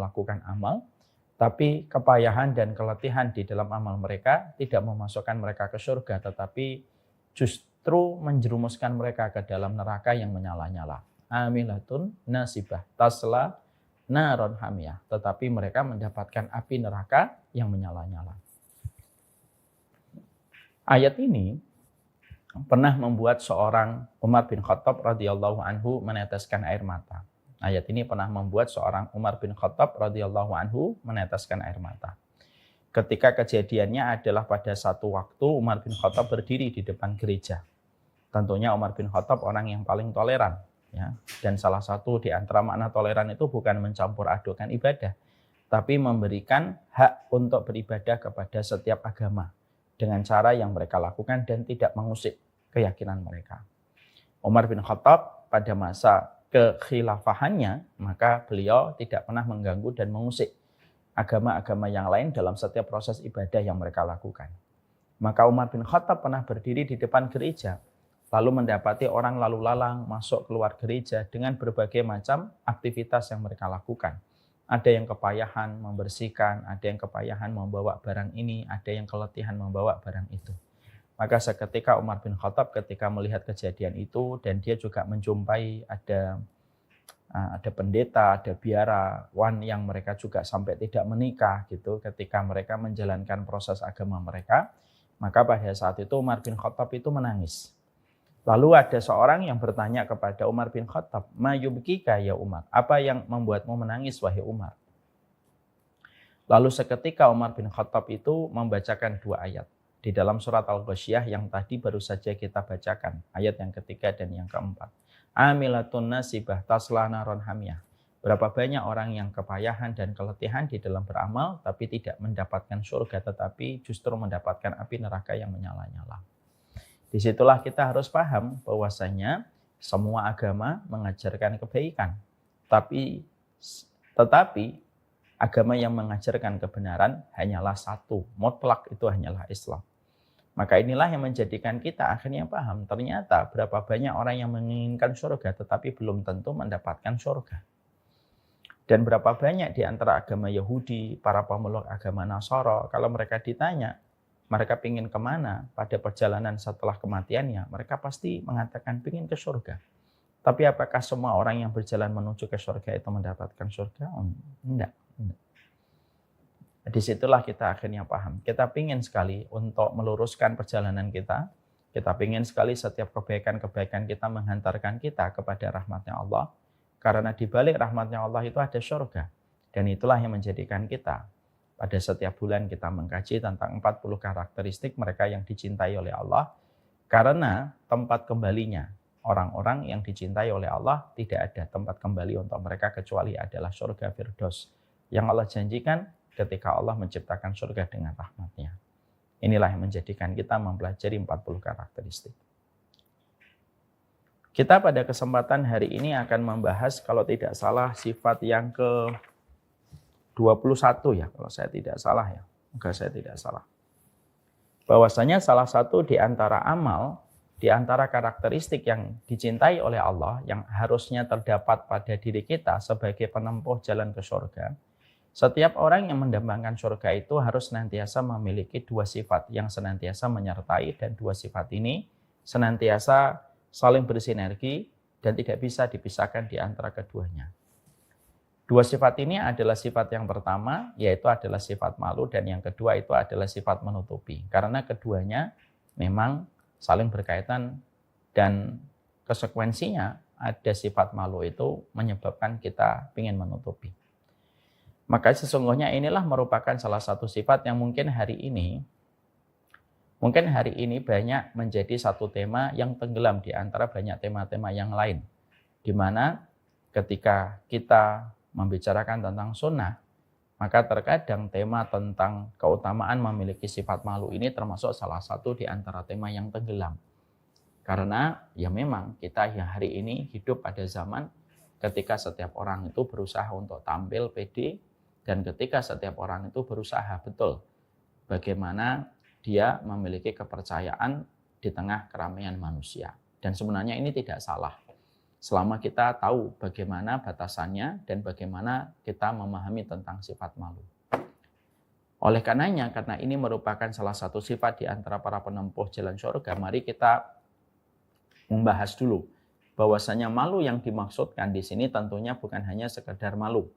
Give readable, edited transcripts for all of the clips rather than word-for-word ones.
melakukan amal, tapi kepayahan dan keletihan di dalam amal mereka tidak memasukkan mereka ke surga, tetapi justru menjerumuskan mereka ke dalam neraka yang menyala-nyala. Amilatun nasibah tasla naron hamiyah, tetapi mereka mendapatkan api neraka yang menyala-nyala. Ayat ini pernah membuat seorang Umar bin Khattab radhiyallahu anhu meneteskan air mata. Ayat ini pernah membuat seorang Umar bin Khattab radhiyallahu anhu meneteskan air mata. Ketika kejadiannya adalah pada satu waktu Umar bin Khattab berdiri di depan gereja. Tentunya Umar bin Khattab orang yang paling toleran, ya. Dan salah satu di antara makna toleran itu bukan mencampur adukan ibadah, tapi memberikan hak untuk beribadah kepada setiap agama dengan cara yang mereka lakukan dan tidak mengusik keyakinan mereka. Umar bin Khattab pada masa kekhilafahannya, maka beliau tidak pernah mengganggu dan mengusik agama-agama yang lain dalam setiap proses ibadah yang mereka lakukan. Maka Umar bin Khattab pernah berdiri di depan gereja, lalu mendapati orang lalu lalang masuk keluar gereja dengan berbagai macam aktivitas yang mereka lakukan. Ada yang kepayahan membersihkan, ada yang kepayahan membawa barang ini, ada yang keletihan membawa barang itu. Maka seketika Umar bin Khattab ketika melihat kejadian itu dan dia juga menjumpai ada pendeta, ada biarawan yang mereka juga sampai tidak menikah gitu ketika mereka menjalankan proses agama mereka, maka pada saat itu Umar bin Khattab itu menangis. Lalu ada seorang yang bertanya kepada Umar bin Khattab, "Ma yubkika ya Umar? Apa yang membuatmu menangis wahai Umar?" Lalu seketika Umar bin Khattab itu membacakan dua ayat di dalam surat Al-Ghasyiyah yang tadi baru saja kita bacakan, ayat yang ketiga dan yang keempat. Amilatun nasibah tasla naron hamiyah. Berapa banyak orang yang kepayahan dan keletihan di dalam beramal tapi tidak mendapatkan surga, tetapi justru mendapatkan api neraka yang menyala-nyala. Disitulah kita harus paham bahwasanya semua agama mengajarkan kebaikan. Tetapi agama yang mengajarkan kebenaran hanyalah satu, mutlak itu hanyalah Islam. Maka inilah yang menjadikan kita akhirnya paham, ternyata berapa banyak orang yang menginginkan surga tetapi belum tentu mendapatkan surga. Dan berapa banyak di antara agama Yahudi, para pemeluk agama Nasara, kalau mereka ditanya, mereka ingin kemana pada perjalanan setelah kematiannya, mereka pasti mengatakan ingin ke surga. Tapi apakah semua orang yang berjalan menuju ke surga itu mendapatkan surga? Enggak. Disitulah kita akhirnya paham. Kita ingin sekali untuk meluruskan perjalanan kita. Kita ingin sekali setiap kebaikan-kebaikan kita menghantarkan kita kepada rahmatnya Allah. Karena di balik rahmatnya Allah itu ada surga. Dan itulah yang menjadikan kita pada setiap bulan kita mengkaji tentang 40 karakteristik mereka yang dicintai oleh Allah. Karena tempat kembalinya orang-orang yang dicintai oleh Allah tidak ada tempat kembali untuk mereka kecuali adalah surga Firdaus. Yang Allah janjikan ketika Allah menciptakan surga dengan rahmatnya. Inilah yang menjadikan kita mempelajari 40 karakteristik. Kita pada kesempatan hari ini akan membahas kalau tidak salah sifat yang ke 21 ya, kalau saya tidak salah ya. Enggak, saya tidak salah. Bahwasanya salah satu di antara amal, di antara karakteristik yang dicintai oleh Allah, yang harusnya terdapat pada diri kita sebagai penempuh jalan ke surga, setiap orang yang mendambangkan surga itu harus senantiasa memiliki dua sifat yang senantiasa menyertai, dan dua sifat ini senantiasa saling bersinergi dan tidak bisa dipisahkan di antara keduanya. Dua sifat ini adalah sifat yang pertama, yaitu adalah sifat malu, dan yang kedua itu adalah sifat menutupi. Karena keduanya memang saling berkaitan dan konsekuensinya ada sifat malu itu menyebabkan kita ingin menutupi. Maka sesungguhnya inilah merupakan salah satu sifat yang mungkin hari ini banyak menjadi satu tema yang tenggelam di antara banyak tema-tema yang lain. Di mana ketika kita membicarakan tentang sunnah, maka terkadang tema tentang keutamaan memiliki sifat malu ini termasuk salah satu di antara tema yang tenggelam. Karena ya memang kita yang hari ini hidup pada zaman ketika setiap orang itu berusaha untuk tampil pede, dan ketika setiap orang itu berusaha betul bagaimana dia memiliki kepercayaan di tengah keramaian manusia. Dan sebenarnya ini tidak salah. selama kita tahu bagaimana batasannya dan bagaimana kita memahami tentang sifat malu. Oleh karenanya, karena ini merupakan salah satu sifat di antara para penempuh jalan surga, mari kita membahas dulu bahwasanya malu yang dimaksudkan di sini tentunya bukan hanya sekedar malu.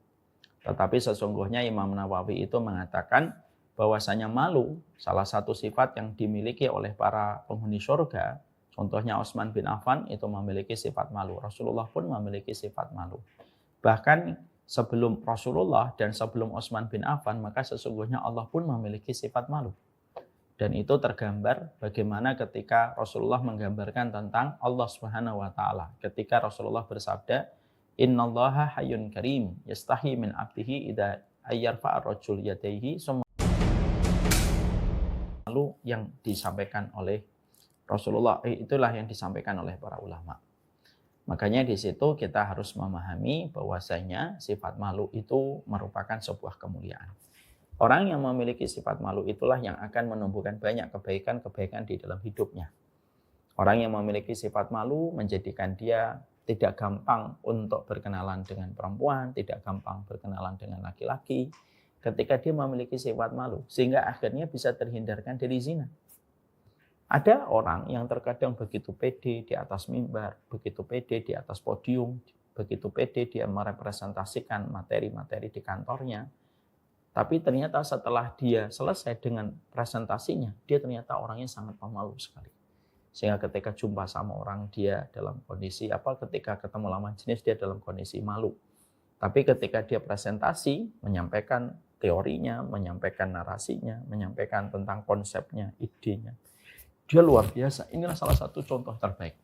Tetapi sesungguhnya Imam Nawawi itu mengatakan bahwasanya malu salah satu sifat yang dimiliki oleh para penghuni surga. Contohnya Utsman bin Affan itu memiliki sifat malu. Rasulullah pun memiliki sifat malu. Bahkan sebelum Rasulullah dan sebelum Utsman bin Affan, maka sesungguhnya Allah pun memiliki sifat malu. Dan itu tergambar bagaimana ketika Rasulullah menggambarkan tentang Allah Subhanahu wa taala. Ketika Rasulullah bersabda, "Innallaha hayyun karim, yastahi min 'abdihi idza ayyarfa'a ar-rajul yadayhi." Malu yang disampaikan oleh Rasulullah, itulah yang disampaikan oleh para ulama. Makanya di situ kita harus memahami bahwasanya sifat malu itu merupakan sebuah kemuliaan. Orang yang memiliki sifat malu itulah yang akan menumbuhkan banyak kebaikan-kebaikan di dalam hidupnya. Orang yang memiliki sifat malu menjadikan dia tidak gampang untuk berkenalan dengan perempuan, tidak gampang berkenalan dengan laki-laki ketika dia memiliki sifat malu, sehingga akhirnya bisa terhindarkan dari zina. Ada orang yang terkadang begitu pede di atas mimbar, begitu pede di atas podium, begitu pede dia merepresentasikan materi-materi di kantornya. Tapi ternyata setelah dia selesai dengan presentasinya, dia ternyata orangnya sangat pemalu sekali. Sehingga ketika jumpa sama orang, dia dalam kondisi ketika ketemu lawan jenis, dia dalam kondisi malu. Tapi ketika dia presentasi, menyampaikan teorinya, menyampaikan narasinya, menyampaikan tentang konsepnya, idenya, dia luar biasa. Inilah salah satu contoh terbaik.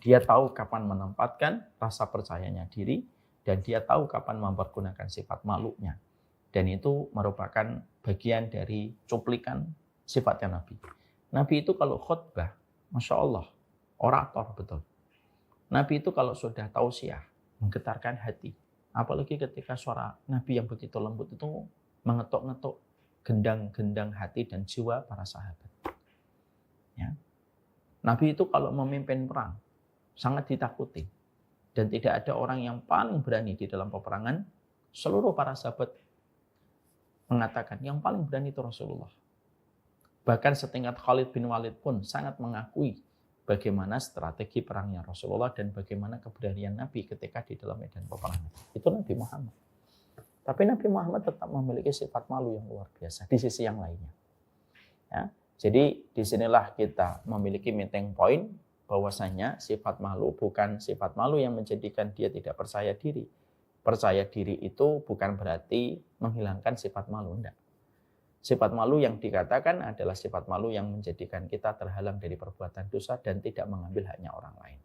Dia tahu kapan menempatkan rasa percayanya diri, dan dia tahu kapan mempergunakan sifat malunya. Dan itu merupakan bagian dari cuplikan sifatnya Nabi. Nabi itu kalau khutbah, Masya Allah, orator betul. Nabi itu kalau sudah tausiah, menggetarkan hati. Apalagi ketika suara Nabi yang begitu lembut itu mengetuk-ngetuk gendang-gendang hati dan jiwa para sahabat. Ya. Nabi itu kalau memimpin perang, sangat ditakuti. Dan tidak ada orang yang paling berani di dalam peperangan. Seluruh para sahabat mengatakan yang paling berani itu Rasulullah. Bahkan setingkat Khalid bin Walid pun sangat mengakui bagaimana strategi perangnya Rasulullah dan bagaimana keberanian Nabi ketika di dalam medan peperangan. Itu Nabi Muhammad. Tapi Nabi Muhammad tetap memiliki sifat malu yang luar biasa di sisi yang lainnya. Ya. Jadi disinilah kita memiliki meeting point bahwasanya sifat malu bukan sifat malu yang menjadikan dia tidak percaya diri. Percaya diri itu bukan berarti menghilangkan sifat malu, enggak. Sifat malu yang dikatakan adalah sifat malu yang menjadikan kita terhalang dari perbuatan dosa dan tidak mengambil haknya orang lain.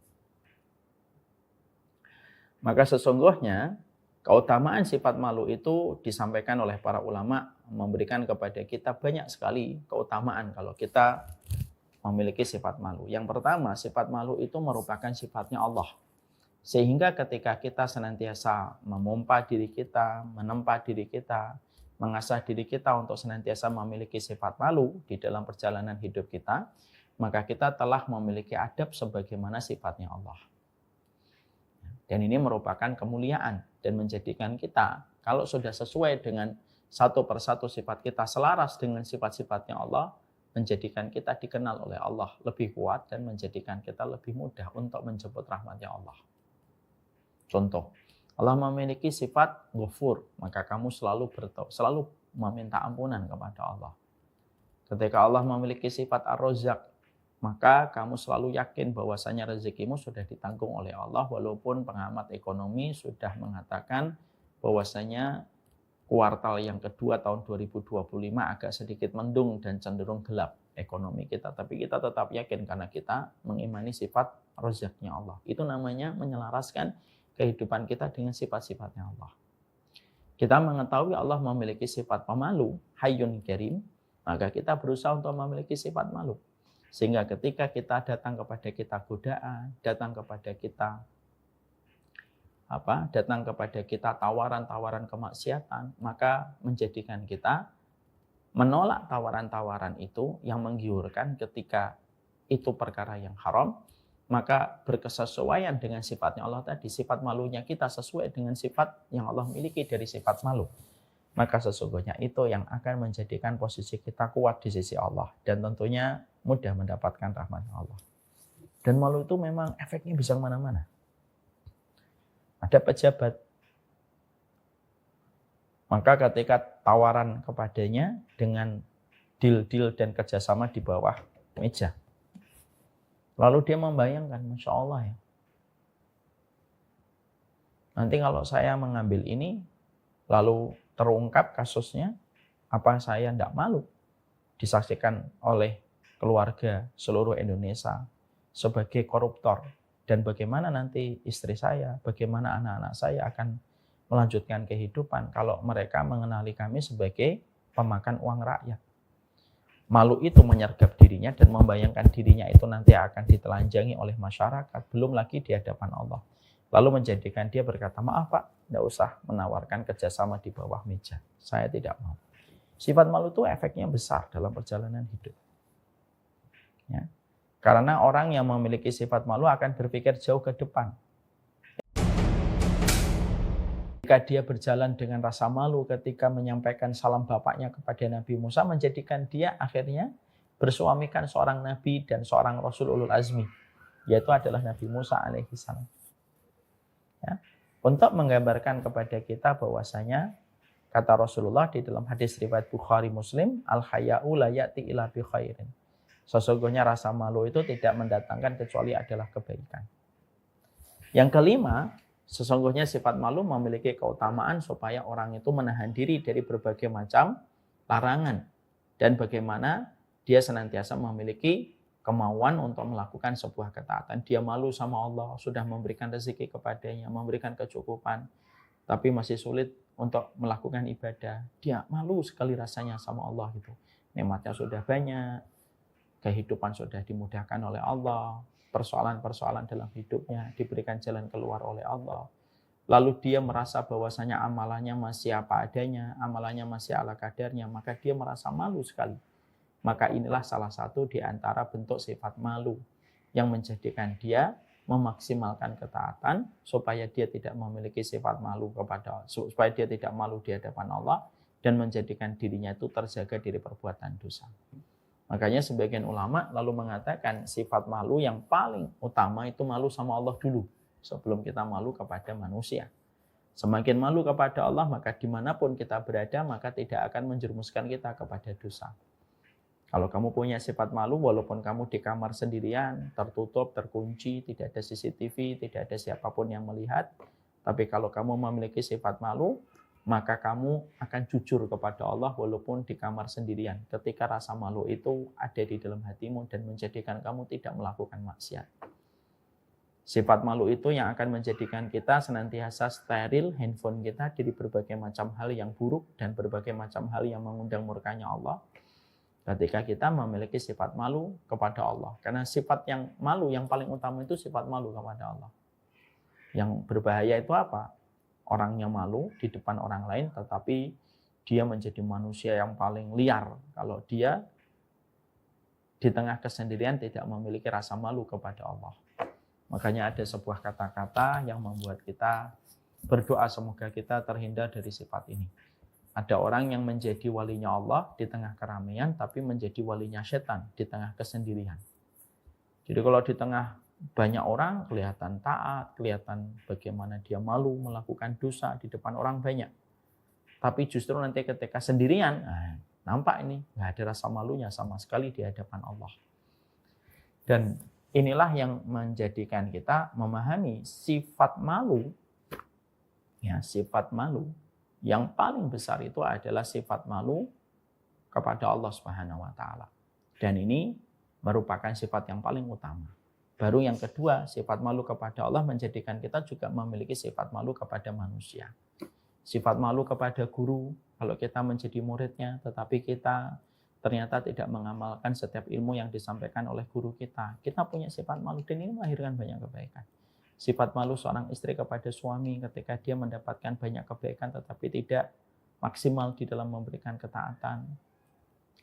Maka sesungguhnya keutamaan sifat malu itu disampaikan oleh para ulama, memberikan kepada kita banyak sekali keutamaan kalau kita memiliki sifat malu. Yang pertama, sifat malu itu merupakan sifatnya Allah. Sehingga ketika kita senantiasa memompa diri kita, menempa diri kita, mengasah diri kita untuk senantiasa memiliki sifat malu di dalam perjalanan hidup kita, maka kita telah memiliki adab sebagaimana sifatnya Allah. Dan ini merupakan kemuliaan dan menjadikan kita, kalau sudah sesuai dengan satu persatu sifat kita selaras dengan sifat-sifatnya Allah, menjadikan kita dikenal oleh Allah lebih kuat dan menjadikan kita lebih mudah untuk menjemput rahmatnya Allah. Contoh, Allah memiliki sifat Ghafur, maka kamu selalu meminta ampunan kepada Allah. Ketika Allah memiliki sifat Ar-Razzaq, maka kamu selalu yakin bahwasanya rezekimu sudah ditanggung oleh Allah, walaupun pengamat ekonomi sudah mengatakan bahwasanya kuartal yang kedua tahun 2025 agak sedikit mendung dan cenderung gelap ekonomi kita, tapi kita tetap yakin karena kita mengimani sifat Razzaqnya Allah. Itu namanya menyelaraskan kehidupan kita dengan sifat-sifatnya Allah. Kita mengetahui Allah memiliki sifat pemalu, Hayyun Karim, maka kita berusaha untuk memiliki sifat malu. Sehingga ketika kita datang kepada kita godaan, datang kepada kita tawaran-tawaran kemaksiatan, maka menjadikan kita menolak tawaran-tawaran itu yang menggiurkan ketika itu perkara yang haram, maka berkesesuaian dengan sifatnya Allah tadi. Sifat malunya kita sesuai dengan sifat yang Allah miliki dari sifat malu. Maka sesungguhnya itu yang akan menjadikan posisi kita kuat di sisi Allah. Dan tentunya mudah mendapatkan rahmat Allah. Dan malu itu memang efeknya bisa kemana-mana. Ada pejabat, maka ketika tawaran kepadanya dengan deal-deal dan kerjasama di bawah meja, lalu dia membayangkan, Masya Allah ya, nanti kalau saya mengambil ini, lalu terungkap kasusnya, apa saya tidak malu disaksikan oleh keluarga seluruh Indonesia sebagai koruptor? Dan bagaimana nanti istri saya, bagaimana anak-anak saya akan melanjutkan kehidupan kalau mereka mengenali kami sebagai pemakan uang rakyat? Malu itu menyergap dirinya dan membayangkan dirinya itu nanti akan ditelanjangi oleh masyarakat, belum lagi di hadapan Allah. Lalu menjadikan dia berkata, maaf Pak, tidak usah menawarkan kerjasama di bawah meja. Saya tidak mau. Sifat malu itu efeknya besar dalam perjalanan hidup. Ya. Karena orang yang memiliki sifat malu akan berpikir jauh ke depan. Jika dia berjalan dengan rasa malu ketika menyampaikan salam bapaknya kepada Nabi Musa, menjadikan dia akhirnya bersuamikan seorang Nabi dan seorang Rasul Ulul Azmi, yaitu adalah Nabi Musa alaihissalam. Ya. Untuk menggambarkan kepada kita bahwasanya, kata Rasulullah di dalam hadis riwayat Bukhari Muslim, al-haya'u la ya'ti illa bi khairin. Sesungguhnya rasa malu itu tidak mendatangkan kecuali adalah kebaikan. Yang kelima, sesungguhnya sifat malu memiliki keutamaan supaya orang itu menahan diri dari berbagai macam larangan. Dan bagaimana dia senantiasa memiliki kemauan untuk melakukan sebuah ketaatan. Dia malu sama Allah, sudah memberikan rezeki kepadanya, memberikan kecukupan, tapi masih sulit untuk melakukan ibadah. Dia malu sekali rasanya sama Allah gitu. Nikmatnya sudah banyak, kehidupan sudah dimudahkan oleh Allah, persoalan-persoalan dalam hidupnya diberikan jalan keluar oleh Allah. Lalu dia merasa bahwasanya amalannya masih apa adanya, amalannya masih ala kadarnya, maka dia merasa malu sekali. Maka inilah salah satu di antara bentuk sifat malu yang menjadikan dia memaksimalkan ketaatan supaya dia tidak memiliki sifat malu supaya dia tidak malu di hadapan Allah dan menjadikan dirinya itu terjaga dari perbuatan dosa. Makanya sebagian ulama lalu mengatakan sifat malu yang paling utama itu malu sama Allah dulu sebelum kita malu kepada manusia. Semakin malu kepada Allah, maka dimanapun kita berada, maka tidak akan menjerumuskan kita kepada dosa. Kalau kamu punya sifat malu, walaupun kamu di kamar sendirian, tertutup, terkunci, tidak ada CCTV, tidak ada siapapun yang melihat, tapi kalau kamu memiliki sifat malu, maka kamu akan jujur kepada Allah walaupun di kamar sendirian. Ketika rasa malu itu ada di dalam hatimu dan menjadikan kamu tidak melakukan maksiat. Sifat malu itu yang akan menjadikan kita senantiasa steril handphone kita dari berbagai macam hal yang buruk dan berbagai macam hal yang mengundang murkanya Allah. Ketika kita memiliki sifat malu kepada Allah. Karena sifat yang malu yang paling utama itu sifat malu kepada Allah. Yang berbahaya itu apa? Orangnya malu di depan orang lain, tetapi dia menjadi manusia yang paling liar kalau dia di tengah kesendirian tidak memiliki rasa malu kepada Allah. Makanya ada sebuah kata-kata yang membuat kita berdoa semoga kita terhindar dari sifat ini. Ada orang yang menjadi walinya Allah di tengah keramaian, tapi menjadi walinya setan di tengah kesendirian. Jadi kalau di tengah banyak orang kelihatan taat, kelihatan bagaimana dia malu melakukan dosa di depan orang banyak. Tapi justru nanti ketika sendirian, nampak ini nggak ada rasa malunya sama sekali di hadapan Allah. Dan inilah yang menjadikan kita memahami sifat malu. Ya, sifat malu yang paling besar itu adalah sifat malu kepada Allah Subhanahu wa taala. Dan ini merupakan sifat yang paling utama. Baru yang kedua, sifat malu kepada Allah menjadikan kita juga memiliki sifat malu kepada manusia. Sifat malu kepada guru, kalau kita menjadi muridnya, tetapi kita ternyata tidak mengamalkan setiap ilmu yang disampaikan oleh guru kita. Kita punya sifat malu dan ini melahirkan banyak kebaikan. Sifat malu seorang istri kepada suami ketika dia mendapatkan banyak kebaikan tetapi tidak maksimal di dalam memberikan ketaatan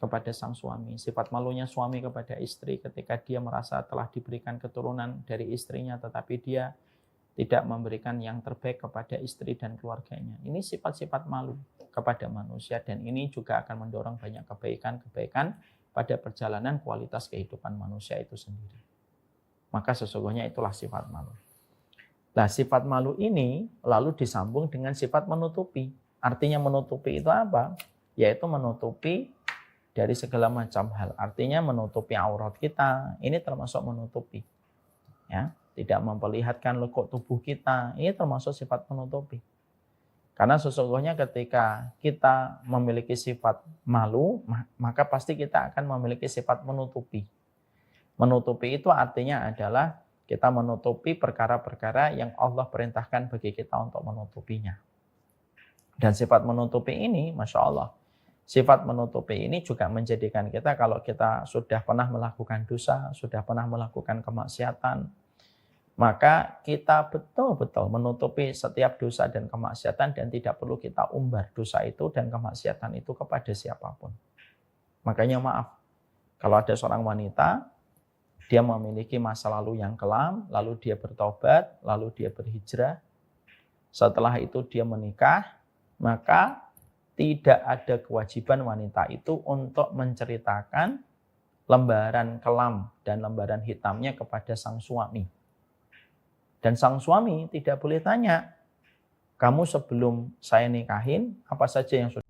kepada sang suami. Sifat malunya suami kepada istri ketika dia merasa telah diberikan keturunan dari istrinya, tetapi dia tidak memberikan yang terbaik kepada istri dan keluarganya. Ini sifat-sifat malu kepada manusia, dan ini juga akan mendorong banyak kebaikan-kebaikan pada perjalanan kualitas kehidupan manusia itu sendiri. Maka sesungguhnya itulah sifat malu. Nah, sifat malu ini lalu disambung dengan sifat menutupi. Artinya menutupi itu apa? Yaitu menutupi dari segala macam hal. Artinya menutupi aurat kita. Ini termasuk menutupi. Ya, tidak memperlihatkan lekuk tubuh kita. Ini termasuk sifat menutupi. Karena sesungguhnya ketika kita memiliki sifat malu, maka pasti kita akan memiliki sifat menutupi. Menutupi itu artinya adalah kita menutupi perkara-perkara yang Allah perintahkan bagi kita untuk menutupinya. Dan sifat menutupi ini, Masya Allah, sifat menutupi ini juga menjadikan kita, kalau kita sudah pernah melakukan dosa, sudah pernah melakukan kemaksiatan, maka kita betul-betul menutupi setiap dosa dan kemaksiatan, dan tidak perlu kita umbar dosa itu dan kemaksiatan itu kepada siapapun. Makanya maaf, kalau ada seorang wanita, dia memiliki masa lalu yang kelam, lalu dia bertobat, lalu dia berhijrah, setelah itu dia menikah, maka tidak ada kewajiban wanita itu untuk menceritakan lembaran kelam dan lembaran hitamnya kepada sang suami. Dan sang suami tidak boleh tanya, kamu sebelum saya nikahin, apa saja yang sudah